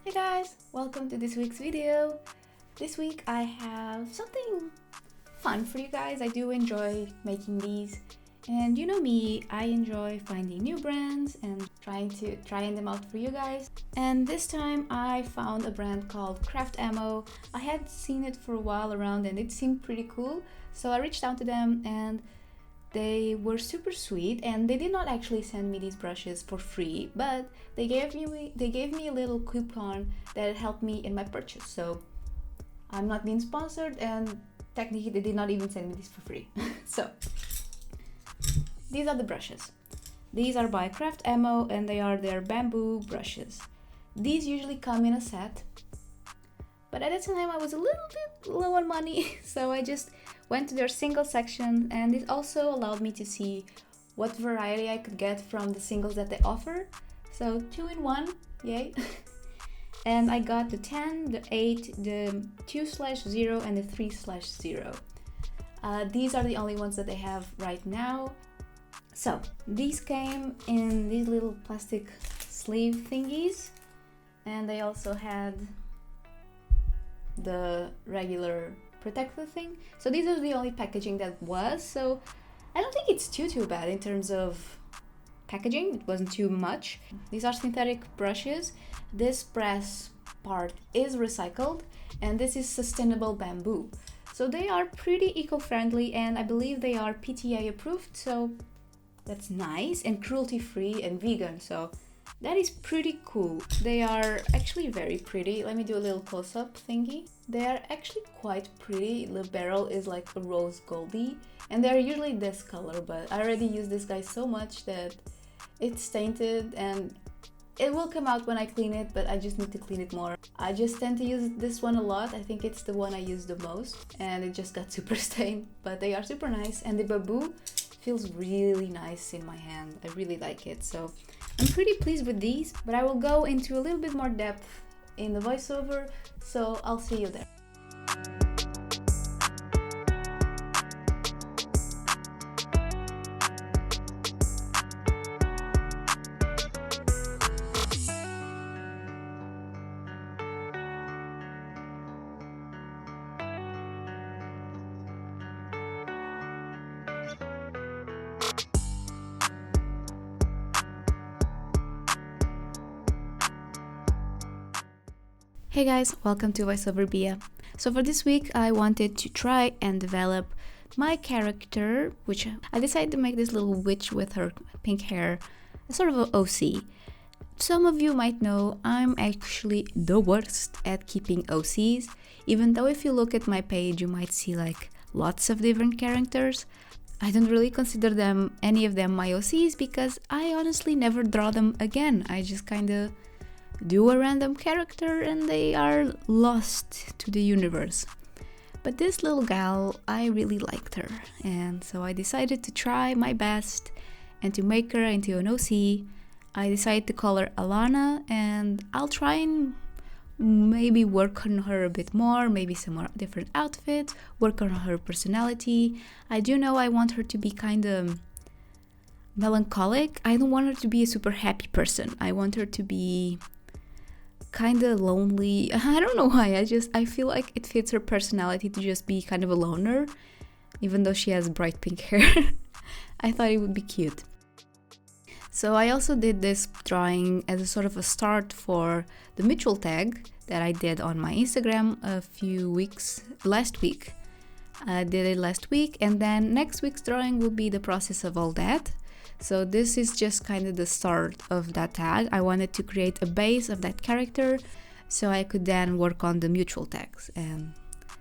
Hey guys, welcome to this week's video. This week I have something fun for you guys. I do enjoy making these, and you know me, I enjoy finding new brands and trying them out for you guys. And this time I found a brand called Craftamo. I had seen it for a while around and it seemed pretty cool, so I reached out to them and they were super sweet, and they did not actually send me these brushes for free, but they gave me a little coupon that helped me in my purchase. So I'm not being sponsored, and technically they did not even send me these for free. So these are the brushes. These are by Craftamo and they are their bamboo brushes. These usually come in a set, but at that time I was a little bit low on money, so I just went to their single section, and it also allowed me to see what variety I could get from the singles that they offer. So 2-in-1, yay! And I got the 10, the 8, the 2/0 and the 3/0. These are the only ones that they have right now. So these came in these little plastic sleeve thingies, and they also had the regular protector thing. So these are the only packaging that was, so I don't think it's too bad in terms of packaging. It wasn't too much. These are synthetic brushes. This brass part is recycled, and this is sustainable bamboo, so they are pretty eco-friendly, and I believe they are PTA approved, so that's nice, and cruelty-free and vegan, so that is pretty cool. They are actually very pretty. Let me do a little close-up thingy. They are actually quite pretty. The barrel is like a rose goldy, and they're usually this color, but I already use this guy so much that it's tainted, and it will come out when I clean it, but I just need to clean it more. I just tend to use this one a lot. I think it's the one I use the most, and it just got super stained, but they are super nice, and the bamboo feels really nice in my hand. I really like it, so I'm pretty pleased with these, but I will go into a little bit more depth in the voiceover, so I'll see you there. Hey guys, welcome to VoiceOver Bia. So for this week I wanted to try and develop my character, which I decided to make this little witch with her pink hair, a sort of an OC. Some of you might know I'm actually the worst at keeping OCs, even though if you look at my page you might see like lots of different characters. I don't really consider any of them my OCs because I honestly never draw them again. I just kinda do a random character and they are lost to the universe. But this little gal, I really liked her, and so I decided to try my best and to make her into an OC. I decided to call her Alana, and I'll try and maybe work on her a bit more, maybe some more different outfits, work on her personality. I do know I want her to be kind of melancholic. I don't want her to be a super happy person. I want her to be kind of lonely. I don't know why, I feel like it fits her personality to just be kind of a loner, even though she has bright pink hair. I thought it would be cute. So I also did this drawing as a sort of a start for the mutual tag that I did on my Instagram last week. I did it last week, and then next week's drawing will be the process of all that. So this is just kind of the start of that tag. I wanted to create a base of that character so I could then work on the mutual tags. And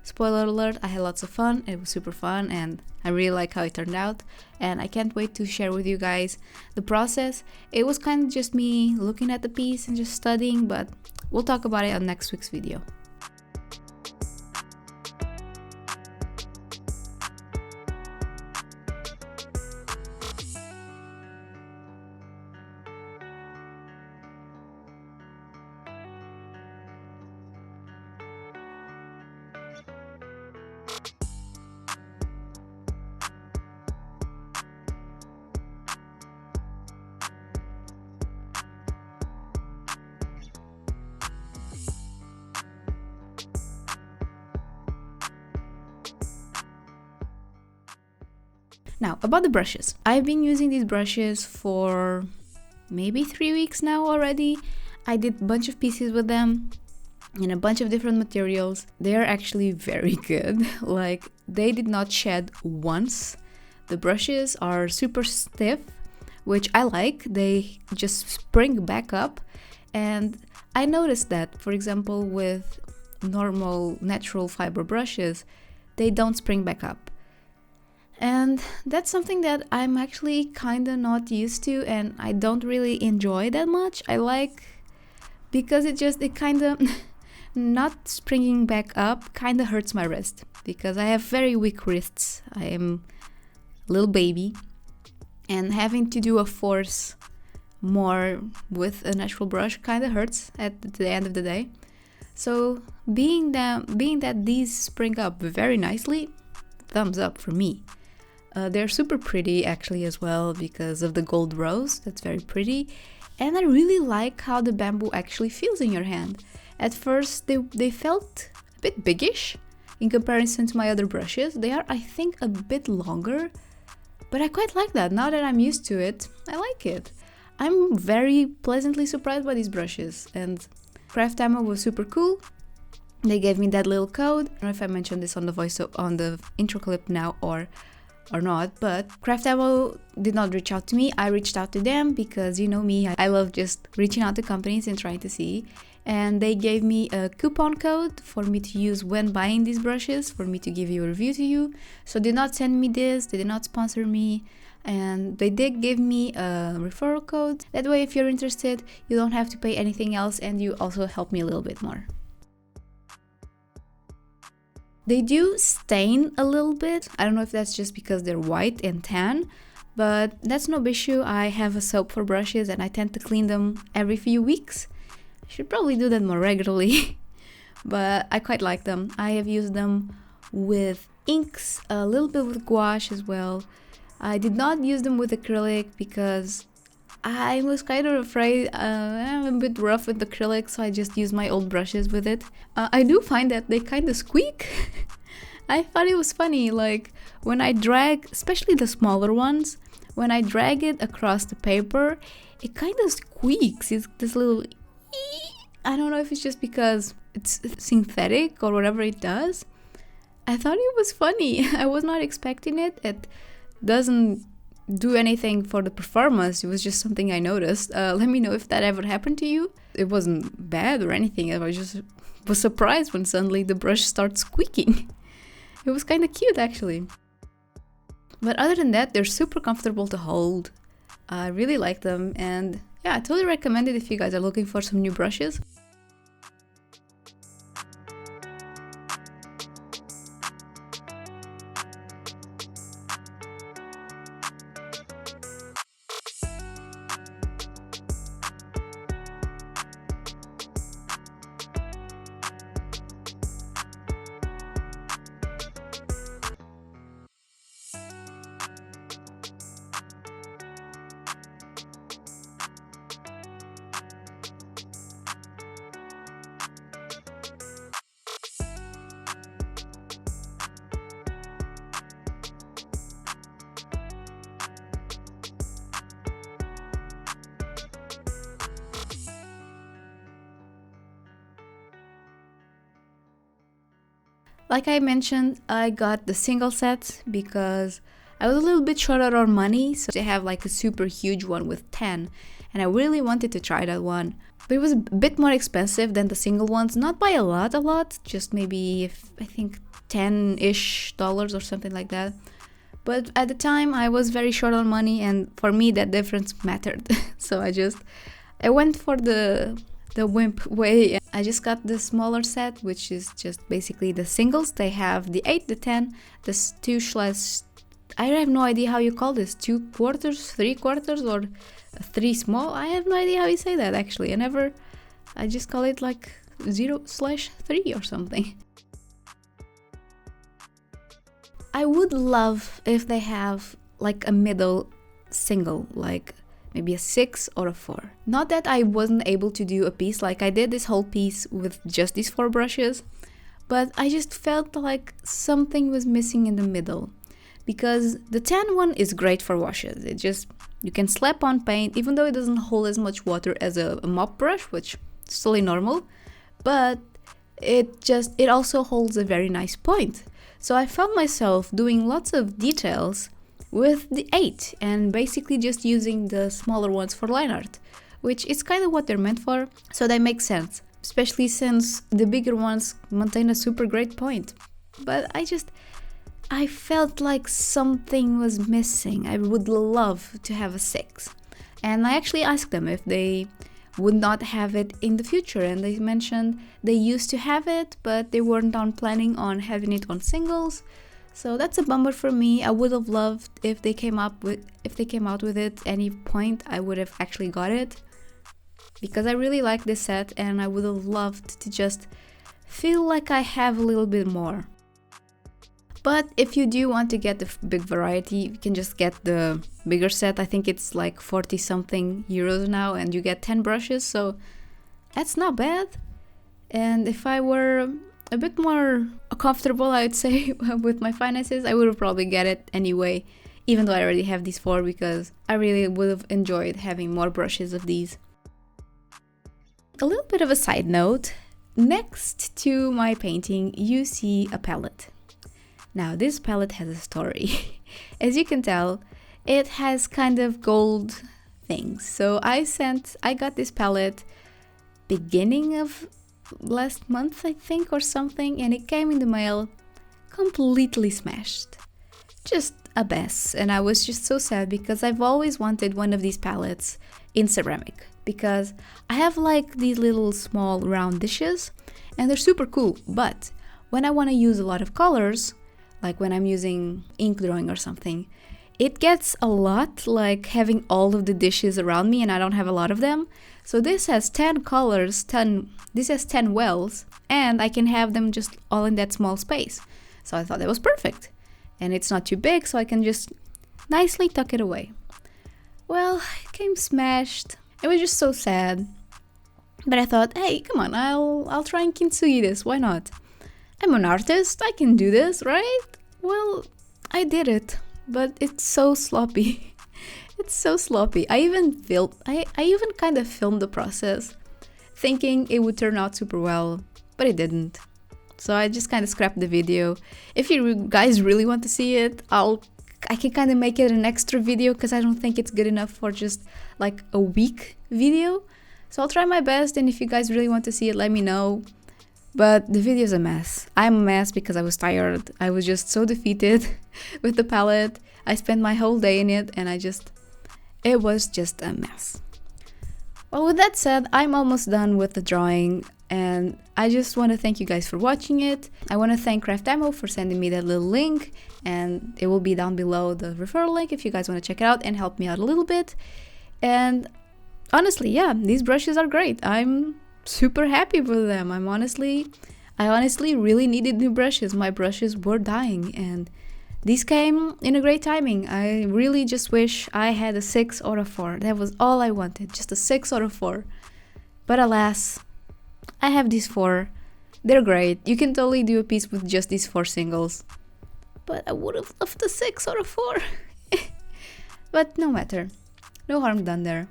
spoiler alert, I had lots of fun. It was super fun and I really like how it turned out. And I can't wait to share with you guys the process. It was kind of just me looking at the piece and just studying, but we'll talk about it on next week's video. Now, about the brushes. I've been using these brushes for maybe 3 weeks now already. I did a bunch of pieces with them in a bunch of different materials. They are actually very good. Like, they did not shed once. The brushes are super stiff, which I like. They just spring back up. And I noticed that, for example, with normal natural fiber brushes, they don't spring back up. And that's something that I'm actually kind of not used to, and I don't really enjoy that much. I like, because it kind of not springing back up kind of hurts my wrist, because I have very weak wrists. I am a little baby, and having to do a force more with a natural brush kind of hurts at the end of the day. So being that these spring up very nicely, thumbs up for me. They're super pretty actually as well, because of the gold rose. That's very pretty. And I really like how the bamboo actually feels in your hand. At first they felt a bit biggish in comparison to my other brushes. They are, I think, a bit longer, but I quite like that. Now that I'm used to it, I like it. I'm very pleasantly surprised by these brushes, and Craftamo was super cool. They gave me that little code. I don't know if I mentioned this on the intro clip now or not, but Craftamo did not reach out to me. I reached out to them because, you know me, I love just reaching out to companies and trying to see. And they gave me a coupon code for me to use when buying these brushes, for me to give you a review to you. So they did not send me this, they did not sponsor me, and they did give me a referral code. That way, if you're interested, you don't have to pay anything else, and you also help me a little bit more. They do stain a little bit. I don't know if that's just because they're white and tan, but that's no issue. I have a soap for brushes and I tend to clean them every few weeks. I should probably do that more regularly, but I quite like them. I have used them with inks, a little bit with gouache as well. I did not use them with acrylic because I was kind of afraid. I'm a bit rough with acrylic, so I just used my old brushes with it. I do find that they kind of squeak. I thought it was funny, like when I drag, especially the smaller ones, when I drag it across the paper, it kind of squeaks. It's this little I don't know if it's just because it's synthetic or whatever it does. I thought it was funny. I was not expecting it. It doesn't do anything for the performance. It was just something I noticed. Let me know if that ever happened to you. It wasn't bad or anything. I just was surprised when suddenly the brush starts squeaking. It was kind of cute actually. But other than that, they're super comfortable to hold. I really like them, and yeah, I totally recommend it if you guys are looking for some new brushes. Like I mentioned, I got the single set because I was a little bit short on money, so they have like a super huge one with 10, and I really wanted to try that one. But it was a bit more expensive than the single ones, not by a lot, just maybe, I think $10-ish or something like that. But at the time I was very short on money, and for me that difference mattered. So I went for the wimp way. I just got the smaller set, which is just basically the singles. They have the 8, the 10, the 2/, I have no idea how you call this, 2/4, 3/4, or 3 small. I have no idea how you say that actually. I just call it like 0/3 or something. I would love if they have like a middle single, like maybe a 6 or a 4. Not that I wasn't able to do a piece, like I did this whole piece with just these 4 brushes, but I just felt like something was missing in the middle. because the tan one is great for washes. It just, you can slap on paint, even though it doesn't hold as much water as a mop brush, which is totally normal, but it also holds a very nice point. So I found myself doing lots of details with the 8 and basically just using the smaller ones for line art, which is kind of what they're meant for, so they make sense, especially since the bigger ones maintain a super great point. But I felt like something was missing. I would love to have a 6. And I actually asked them if they would not have it in the future, and they mentioned they used to have it, but they weren't planning on having it on singles. So that's a bummer for me. I would have loved if they came out with it any point. I would have actually got it, because I really like this set and I would have loved to just feel like I have a little bit more. But if you do want to get the big variety, you can just get the bigger set. I think it's like 40 something euros now, and you get 10 brushes, so that's not bad. And if I were a bit more comfortable, I would say, with my finances, I would have probably get it anyway, even though I already have these 4, because I really would have enjoyed having more brushes of these. A little bit of a side note, next to my painting you see a palette. Now this palette has a story. As you can tell, it has kind of gold things. So I got this palette beginning of last month, I think, or something, and it came in the mail completely smashed. Just a mess, and I was just so sad because I've always wanted one of these palettes in ceramic, because I have like these little small round dishes and they're super cool, but when I want to use a lot of colors, like when I'm using ink drawing or something, it gets a lot, like having all of the dishes around me, and I don't have a lot of them. So this has 10 colors, this has 10 wells, and I can have them just all in that small space. So I thought that was perfect. And it's not too big, so I can just nicely tuck it away. Well, it came smashed. It was just so sad. But I thought, hey, come on, I'll try and kintsugi this, why not? I'm an artist, I can do this, right? Well, I did it, but it's so sloppy. It's so sloppy. I even kind of filmed the process, thinking it would turn out super well, but it didn't. So I just kind of scrapped the video. If you guys really want to see it, I can kind of make it an extra video, because I don't think it's good enough for just like a week video. So I'll try my best, and if you guys really want to see it, let me know. But the video's a mess. I'm a mess because I was tired. I was just so defeated with the palette. I spent my whole day in it, and it was just a mess. Well, with that said, I'm almost done with the drawing, and I just want to thank you guys for watching it. I want to thank Craftamo for sending me that little link, and it will be down below, the referral link, if you guys want to check it out and help me out a little bit. And honestly, yeah, these brushes are great. I'm super happy with them. I honestly really needed new brushes. My brushes were dying, and these came in a great timing. I really just wish I had a 6 or a 4. That was all I wanted, just a 6 or a 4. But alas, I have these 4. They're great. You can totally do a piece with just these 4 singles. But I would have loved a 6 or a 4. But no matter. No harm done there.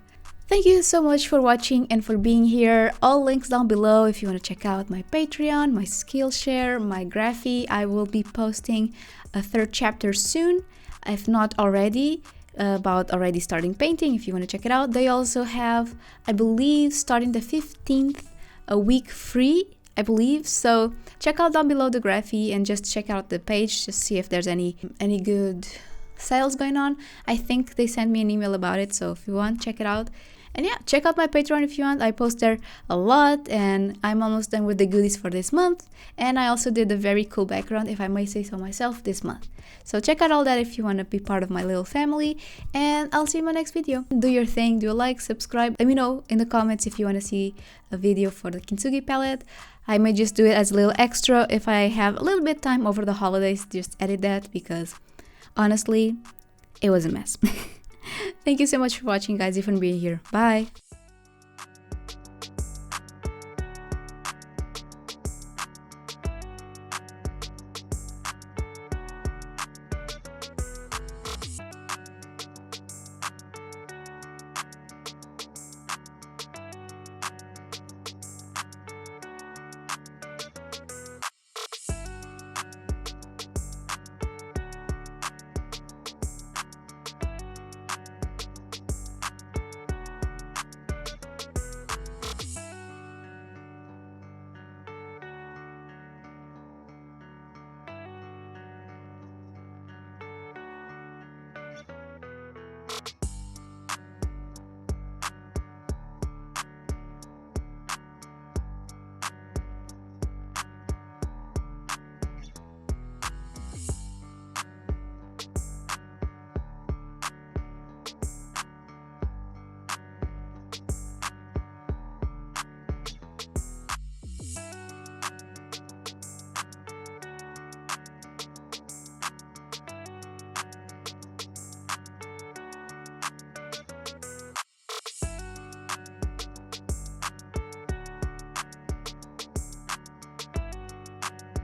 Thank you so much for watching and for being here. All links down below if you want to check out my Patreon, my Skillshare, my Graphy. I will be posting a 3rd chapter soon, if not already, about already starting painting, if you want to check it out. They also have, I believe, starting the 15th, a week free, I believe. So check out down below the Graphy and just check out the page, just see if there's any good sales going on. I think they sent me an email about it, so if you want, check it out. And yeah, check out my Patreon if you want. I post there a lot, and I'm almost done with the goodies for this month. And I also did a very cool background, if I may say so myself, this month. So check out all that if you want to be part of my little family. And I'll see you in my next video. Do your thing, do a like, subscribe. Let me know in the comments if you want to see a video for the kintsugi palette. I may just do it as a little extra if I have a little bit time over the holidays. Just edit that, because honestly, it was a mess. Thank you so much for watching, guys, even being here. Bye!